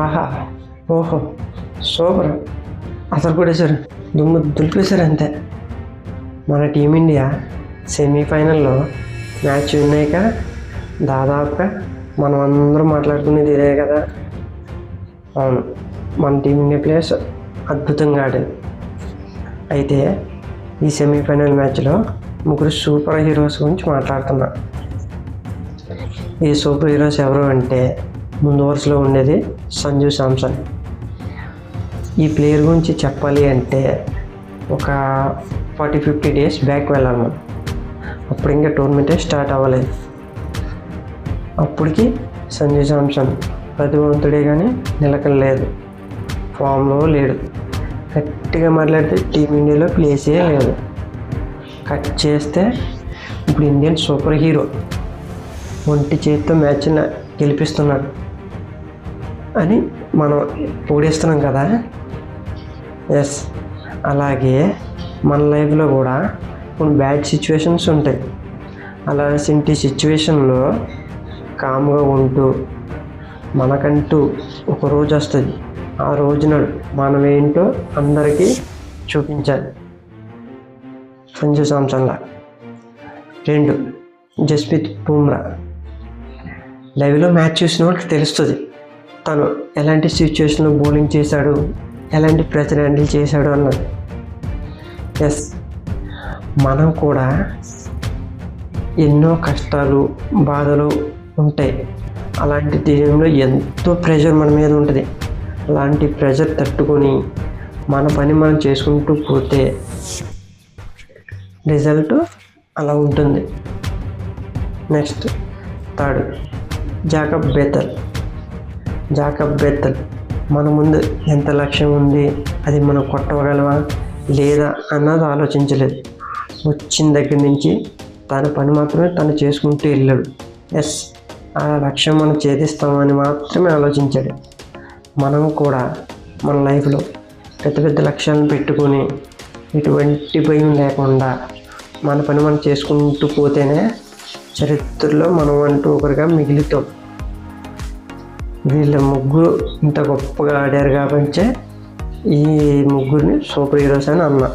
ఆహా, ఓహో, సూపర్, అసలు కొట్టేశారు, దుమ్ము దులిపేశారు అంతే. మన టీమిండియా సెమీఫైనల్లో మ్యాచ్ విన్నాక దాదాపుగా మనం అందరం మాట్లాడుకునేది ఇదే కదా. అవును, మన టీమిండియా ప్లేయర్స్ అద్భుతంగా ఆడారు. అయితే ఈ సెమీఫైనల్ మ్యాచ్లో ముగ్గురు సూపర్ హీరోస్ గురించి మాట్లాడుతున్నా. ఈ సూపర్ హీరోస్ ఎవరు అంటే ముందు వరుసలో ఉండేది సంజు శాంసన్. ఈ ప్లేయర్ గురించి చెప్పాలి అంటే ఒక 40-50 డేస్ బ్యాక్ వెళ్ళాలి మనం. అప్పుడు ఇంకా టోర్నమెంటే స్టార్ట్ అవ్వలేదు. అప్పటికి సంజు శాంసన్ ప్రతిభవంతుడే కానీ నిలకడలేదు, ఫామ్లో లేడు. గట్టిగా మాట్లాడితే టీమిండియాలో ప్లేసే లేదు. కట్ చేస్తే ఇప్పుడు ఇండియన్ సూపర్ హీరో ఒంటి చేతితో మ్యాచ్ని గెలిపిస్తున్నాడు అని మనం పొగిడేస్తున్నాం కదా. ఎస్, అలాగే మన లైఫ్లో కూడా కొన్ని బ్యాడ్ సిచ్యువేషన్స్ ఉంటాయి. అలాంటి సిచ్యువేషన్లో కామ్గా ఉంటూ మనకంటూ ఒక రోజు వస్తుంది. ఆ రోజున మనం ఏంటో అందరికీ చూపించాలి. సంజు శాంసన్లా. 2, జస్ప్రీత్ బుమ్రా. లైవ్లో మ్యాచ్ చూసిన వాళ్ళకి తెలుస్తుంది తను ఎలాంటి సిచ్యువేషన్లో బౌలింగ్ చేశాడు, ఎలాంటి ప్రెషర్ హ్యాండిల్ చేశాడు అన్నది. ఎస్, మనం కూడా ఎన్నో కష్టాలు బాధలు ఉంటాయి. అలాంటి టైంలో ఎంతో ప్రెషర్ మన మీద ఉంటుంది. అలాంటి ప్రెషర్ తట్టుకొని మన పని మనం చేసుకుంటూ పోతే రిజల్ట్ అలా ఉంటుంది. Next 3, Jacob Bethell. మన ముందు ఎంత లక్ష్యం ఉంది, అది మనం కొట్టగలమా లేదా అన్నది ఆలోచించలేదు. వచ్చిన దగ్గర నుంచి తన పని మాత్రమే తను చేసుకుంటూ వెళ్ళాడు. ఎస్, ఆ లక్ష్యం మనం ఛేదిస్తామని మాత్రమే ఆలోచించాడు. మనం కూడా మన లైఫ్లో పెద్ద పెద్ద లక్ష్యాలను పెట్టుకొని ఎటువంటి భయం లేకుండా మన పని మనం చేసుకుంటూ పోతేనే చరిత్రలో మనం అంటూ ఒకరిగా మిగులుతాం. వీళ్ళ ముగ్గురు ఇంత గొప్పగా ఆడారు కాబట్టి ఈ ముగ్గురిని సూపర్ హీరోస్ అని అన్నా.